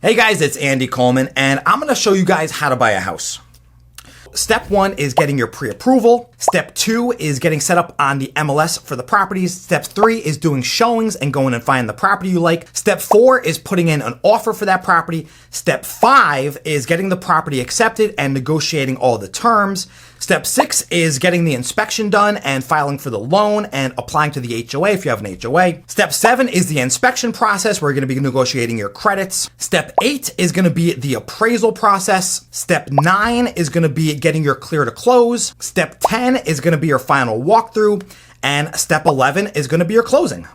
Hey guys, it's Andy Coleman, and I'm going to show you guys how to buy a house. Step 1 is getting your pre-approval. Step 2 is getting set up on the MLS for the properties. Step 3 is doing showings and going and finding the property you like. Step 4 is putting in an offer for that property. Step 5 is getting the property accepted and negotiating all the terms. Step 6 is getting the inspection done and filing for the loan and applying to the HOA if you have an HOA. Step 7 is the inspection process where you're going to be negotiating your credits. Step 8 is going to be the appraisal process. Step 9 is going to be getting your clear to close. Step 10 is going to be your final walkthrough. And step 11 is going to be your closing.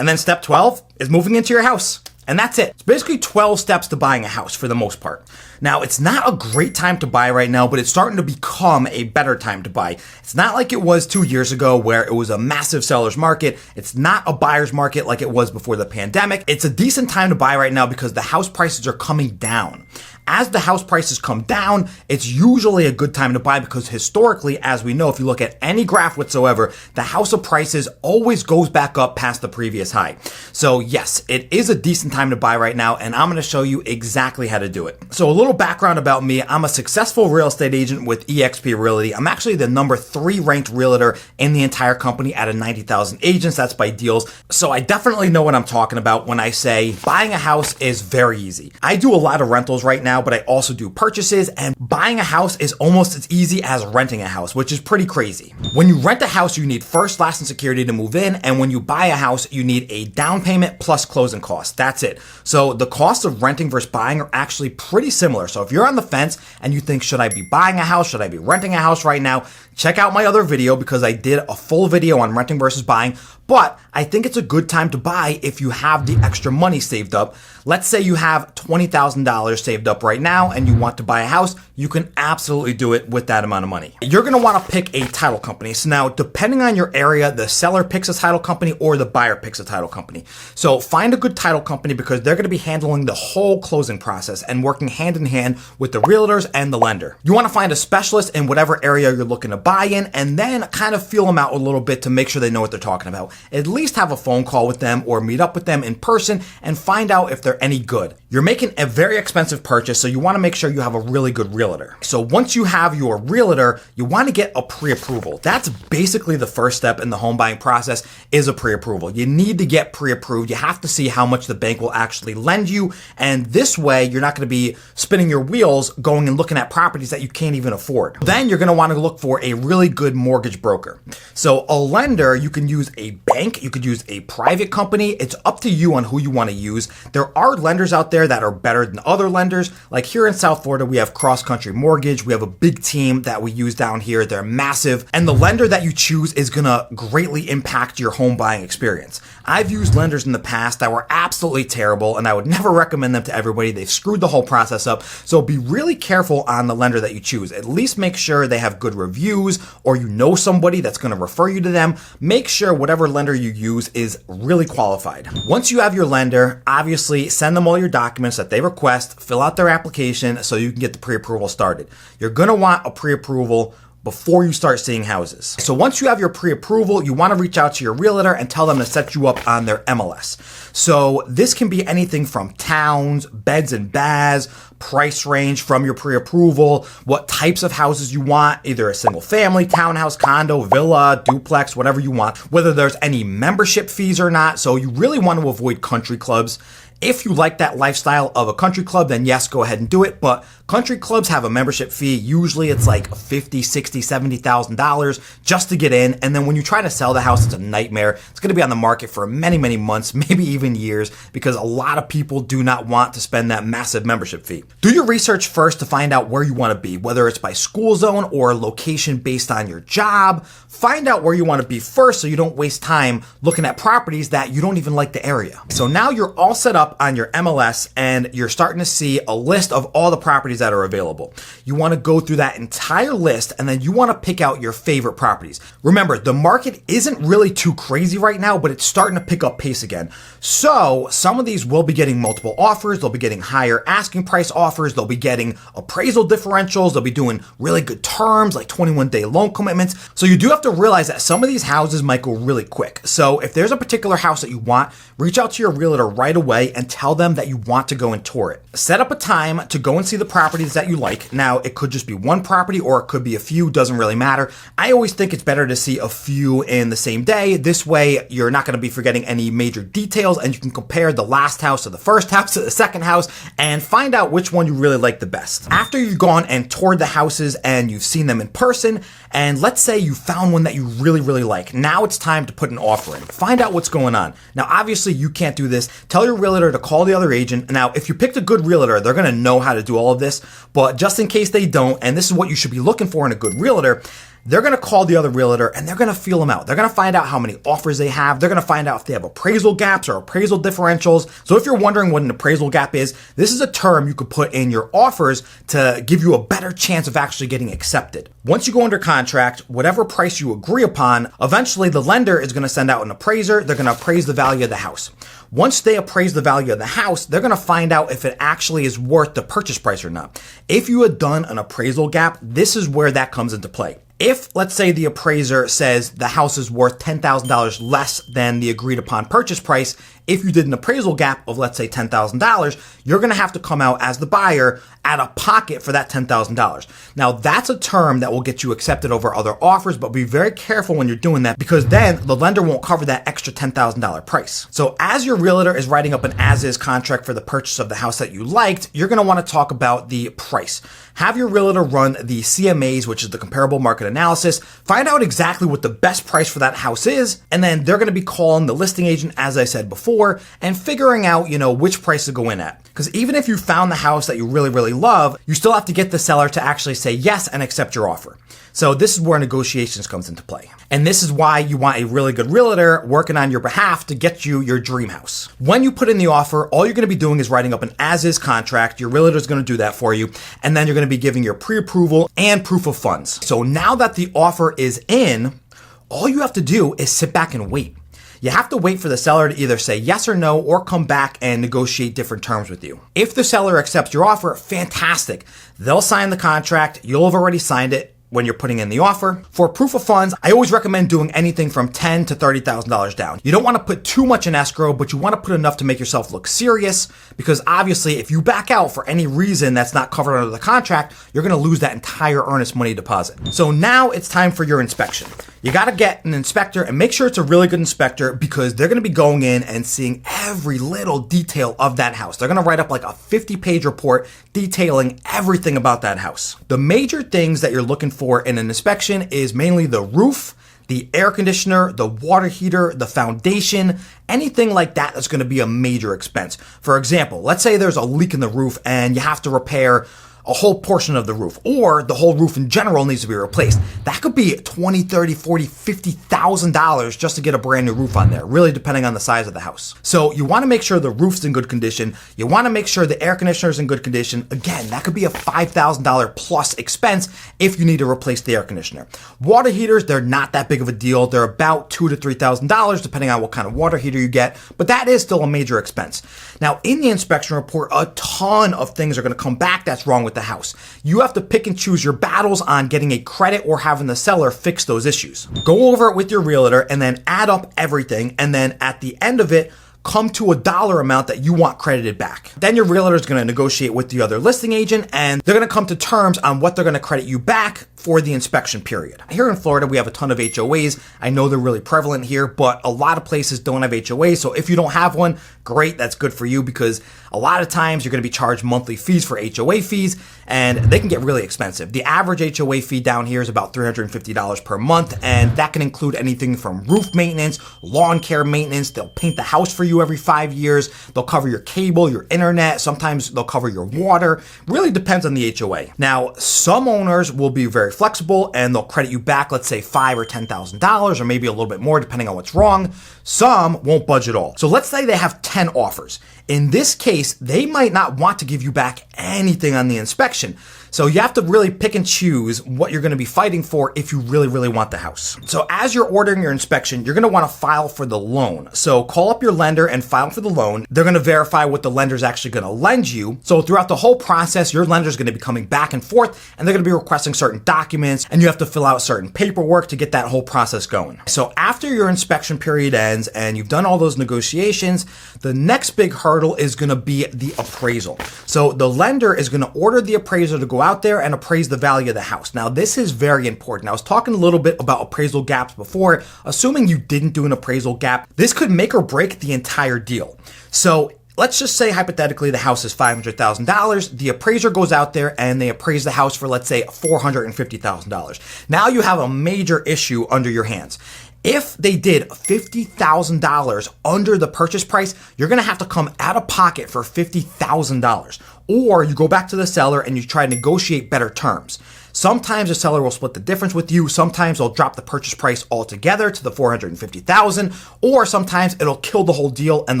And then step 12 is moving into your house. And that's it. It's basically 12 steps to buying a house for the most part. Now, it's not a great time to buy right now, but it's starting to become a better time to buy. It's not like it was 2 years ago where it was a massive seller's market. It's not a buyer's market like it was before the pandemic. It's a decent time to buy right now because the house prices are coming down. As the house prices come down, it's usually a good time to buy because historically, as we know, if you look at any graph whatsoever, the house of prices always goes back up past the previous high. So yes, it is a decent time to buy right now, and I'm going to show you exactly how to do it. So a little background about me. I'm a successful real estate agent with eXp Realty. I'm actually the number 3 ranked realtor in the entire company out of 90,000 agents. That's by deals. So I definitely know what I'm talking about when I say buying a house is very easy. I do a lot of rentals right now, but I also do purchases, and buying a house is almost as easy as renting a house, which is pretty crazy. When you rent a house, you need first, last, and security to move in, and when you buy a house, you need a down payment plus closing costs. That's it. So the costs of renting versus buying are actually pretty similar. So if you're on the fence and you think, should I be buying a house? Should I be renting a house right now? Check out my other video because I did a full video on renting versus buying. But I think it's a good time to buy if you have the extra money saved up. Let's say you have $20,000 saved up right now and you want to buy a house. You can absolutely do it with that amount of money. You're going to want to pick a title company. So now, depending on your area, the seller picks a title company or the buyer picks a title company. So find a good title company because they're going to be handling the whole closing process and working hand in hand with the realtors and the lender. You want to find a specialist in whatever area you're looking to buy in and then kind of feel them out a little bit to make sure they know what they're talking about. At least have a phone call with them or meet up with them in person and find out if they're any good. You're making a very expensive purchase, so you want to make sure you have a really good realtor. So once you have your realtor, you want to get a pre-approval. That's basically the first step in the home buying process is a pre-approval. You need to get pre-approved. You have to see how much the bank will actually lend you. And this way, you're not going to be spinning your wheels going and looking at properties that you can't even afford. Then you're going to want to look for a really good mortgage broker. So a lender, you can use a bank, you could use a private company. It's up to you on who you want to use. There are lenders out there that are better than other lenders. Like here in South Florida, we have Cross Country Mortgage. We have a big team that we use down here. They're massive. And the lender that you choose is going to greatly impact your home buying experience. I've used lenders in the past that were absolutely terrible, and I would never recommend them to everybody. They've screwed the whole process up. So be really careful on the lender that you choose. At least make sure they have good reviews or you know somebody that's going to refer you to them. Make sure whatever lender you use is really qualified. Once you have your lender, obviously send them all your documents that they request, fill out their application so you can get the pre-approval started. You're going to want a pre-approval before you start seeing houses. So once you have your pre-approval, you want to reach out to your realtor and tell them to set you up on their MLS. So this can be anything from towns, beds and baths, price range from your pre-approval, what types of houses you want, either a single family, townhouse, condo, villa, duplex, whatever you want, whether there's any membership fees or not. So you really want to avoid country clubs. If you like that lifestyle of a country club, then yes, go ahead and do it. But country clubs have a membership fee. Usually it's like $50,000, $60,000, $70,000 just to get in. And then when you try to sell the house, it's a nightmare. It's going to be on the market for many, many months, maybe even years, because a lot of people do not want to spend that massive membership fee. Do your research first to find out where you want to be, whether it's by school zone or location based on your job. Find out where you want to be first so you don't waste time looking at properties that you don't even like the area. So now you're all set up on your MLS and you're starting to see a list of all the properties that are available. You want to go through that entire list and then you want to pick out your favorite properties. Remember, the market isn't really too crazy right now, but it's starting to pick up pace again. So some of these will be getting multiple offers. They'll be getting higher asking price offers. They'll be getting appraisal differentials. They'll be doing really good terms like 21-day loan commitments. So you do have to realize that some of these houses might go really quick. So if there's a particular house that you want, reach out to your realtor right away and tell them that you want to go and tour it. Set up a time to go and see the properties that you like. Now, it could just be one property or it could be a few, doesn't really matter. I always think it's better to see a few in the same day. This way, you're not going to be forgetting any major details, and you can compare the last house to the first house to the second house and find out which one you really like the best. After you've gone and toured the houses and you've seen them in person, and let's say you found one that you really, really like, now it's time to put an offer in. Find out what's going on. Now, obviously, you can't do this. Tell your realtor to call the other agent. Now, if you picked a good realtor, they're going to know how to do all of this, but just in case they don't, and this is what you should be looking for in a good realtor, they're going to call the other realtor and they're going to feel them out. They're going to find out how many offers they have. They're going to find out if they have appraisal gaps or appraisal differentials. So if you're wondering what an appraisal gap is, this is a term you could put in your offers to give you a better chance of actually getting accepted. Once you go under contract, whatever price you agree upon, eventually the lender is going to send out an appraiser. They're going to appraise the value of the house. Once they appraise the value of the house, they're going to find out if it actually is worth the purchase price or not. If you had done an appraisal gap, this is where that comes into play. If, let's say, the appraiser says the house is worth $10,000 less than the agreed upon purchase price, if you did an appraisal gap of, let's say, $10,000, you're going to have to come out as the buyer out of pocket for that $10,000. Now, that's a term that will get you accepted over other offers, but be very careful when you're doing that because then the lender won't cover that extra $10,000 price. So as your realtor is writing up an as-is contract for the purchase of the house that you liked, you're going to want to talk about the price. Have your realtor run the CMAs, which is the comparable market analysis, find out exactly what the best price for that house is, and then they're going to be calling the listing agent, as I said before, and figuring out, which price to go in at. Because even if you found the house that you really, really love, you still have to get the seller to actually say yes and accept your offer. So this is where negotiations comes into play. And this is why you want a really good realtor working on your behalf to get you your dream house. When you put in the offer, all you're going to be doing is writing up an as-is contract. Your realtor is going to do that for you. And then you're going to be giving your pre-approval and proof of funds. So now that the offer is in, all you have to do is sit back and wait. You have to wait for the seller to either say yes or no or come back and negotiate different terms with you. If the seller accepts your offer, fantastic. They'll sign the contract. You'll have already signed it when you're putting in the offer. For proof of funds, I always recommend doing anything from $10,000 to $30,000 down. You don't want to put too much in escrow, but you want to put enough to make yourself look serious because obviously if you back out for any reason that's not covered under the contract, you're going to lose that entire earnest money deposit. So now it's time for your inspection. You got to get an inspector and make sure it's a really good inspector because they're going to be going in and seeing every little detail of that house. They're going to write up like a 50-page report detailing everything about that house. The major things that you're looking for in an inspection is mainly the roof, the air conditioner, the water heater, the foundation, anything like that that's going to be a major expense. For example, let's say there's a leak in the roof and you have to repair a whole portion of the roof, or the whole roof in general needs to be replaced. That could be $20,000, $30,000, $40,000, $50,000 just to get a brand new roof on there, really depending on the size of the house. So you want to make sure the roof's in good condition. You want to make sure the air conditioner is in good condition. Again, that could be a $5,000 plus expense if you need to replace the air conditioner. Water heaters, they're not that big of a deal. They're about $2,000 to $3,000 depending on what kind of water heater you get, but that is still a major expense. Now, in the inspection report, a ton of things are going to come back that's wrong with the house. You have to pick and choose your battles on getting a credit or having the seller fix those issues. Go over it with your realtor and then add up everything, and then at the end of it, come to a dollar amount that you want credited back. Then your realtor is going to negotiate with the other listing agent and they're going to come to terms on what they're going to credit you back for the inspection period. Here in Florida, we have a ton of HOAs. I know they're really prevalent here, but a lot of places don't have HOAs. So if you don't have one, great, that's good for you because a lot of times you're going to be charged monthly fees for HOA fees and they can get really expensive. The average HOA fee down here is about $350 per month, and that can include anything from roof maintenance, lawn care maintenance. They'll paint the house for you every 5 years. They'll cover your cable, your internet. Sometimes they'll cover your water. Really depends on the HOA. Now, some owners will be very flexible and they'll credit you back, let's say $5,000 or $10,000 or maybe a little bit more depending on what's wrong. Some won't budge at all. So let's say they have 10 offers. In this case, they might not want to give you back anything on the inspection. So you have to really pick and choose what you're going to be fighting for if you really, really want the house. So as you're ordering your inspection, you're going to want to file for the loan. So call up your lender and file for the loan. They're going to verify what the lender's actually going to lend you. So throughout the whole process, your lender's going to be coming back and forth, and they're going to be requesting certain documents, and you have to fill out certain paperwork to get that whole process going. So after your inspection period ends and you've done all those negotiations, the next big hurdle is going to be the appraisal. So the lender is going to order the appraiser to go out there and appraise the value of the house. Now, this is very important. I was talking a little bit about appraisal gaps before. Assuming you didn't do an appraisal gap, this could make or break the entire deal. So let's just say hypothetically the house is $500,000. The appraiser goes out there and they appraise the house for, let's say, $450,000. Now you have a major issue under your hands. If they did $50,000 under the purchase price, you're going to have to come out of pocket for $50,000. Or you go back to the seller and you try to negotiate better terms. Sometimes the seller will split the difference with you. Sometimes they'll drop the purchase price altogether to the $450,000, or sometimes it'll kill the whole deal and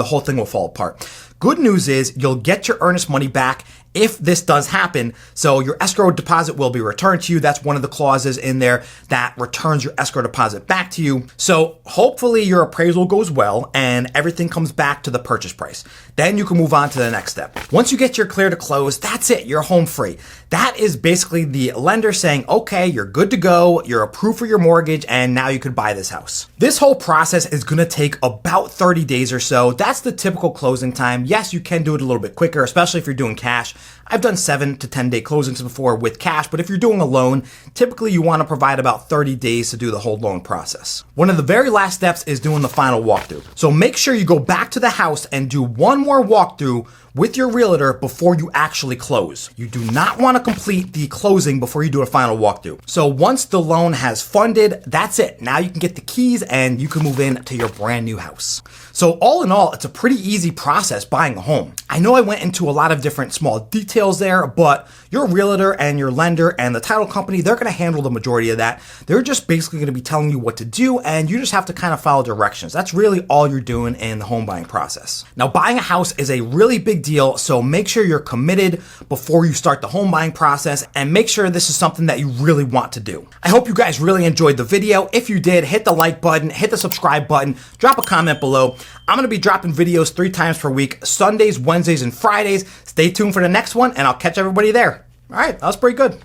the whole thing will fall apart. Good news is you'll get your earnest money back if this does happen. So your escrow deposit will be returned to you. That's one of the clauses in there that returns your escrow deposit back to you. So hopefully your appraisal goes well and everything comes back to the purchase price. Then you can move on to the next step. Once you get your clear to close, that's it. You're home free. That is basically the lender saying, okay, you're good to go. You're approved for your mortgage and now you could buy this house. This whole process is going to take about 30 days or so. That's the typical closing time. Yes, you can do it a little bit quicker, especially if you're doing cash. I've done 7 to 10 day closings before with cash, but if you're doing a loan, typically you want to provide about 30 days to do the whole loan process. One of the very last steps is doing the final walkthrough. So make sure you go back to the house and do one more walkthrough with your realtor before you actually close. You do not want to complete the closing before you do a final walkthrough. So once the loan has funded, that's it. Now you can get the keys and you can move in to your brand new house. So all in all, it's a pretty easy process buying a home. I know I went into a lot of different small details there, but your realtor and your lender and the title company, they're going to handle the majority of that. They're just basically going to be telling you what to do, and you just have to kind of follow directions. That's really all you're doing in the home buying process. Now, buying a house is a really big deal, so make sure you're committed before you start the home buying process, and make sure this is something that you really want to do. I hope you guys really enjoyed the video. If you did, hit the like button, hit the subscribe button, drop a comment below. I'm going to be dropping videos 3 times per week, Sundays, Wednesdays, and Fridays. Stay tuned for the next one, and I'll catch everybody there. All right, that was pretty good.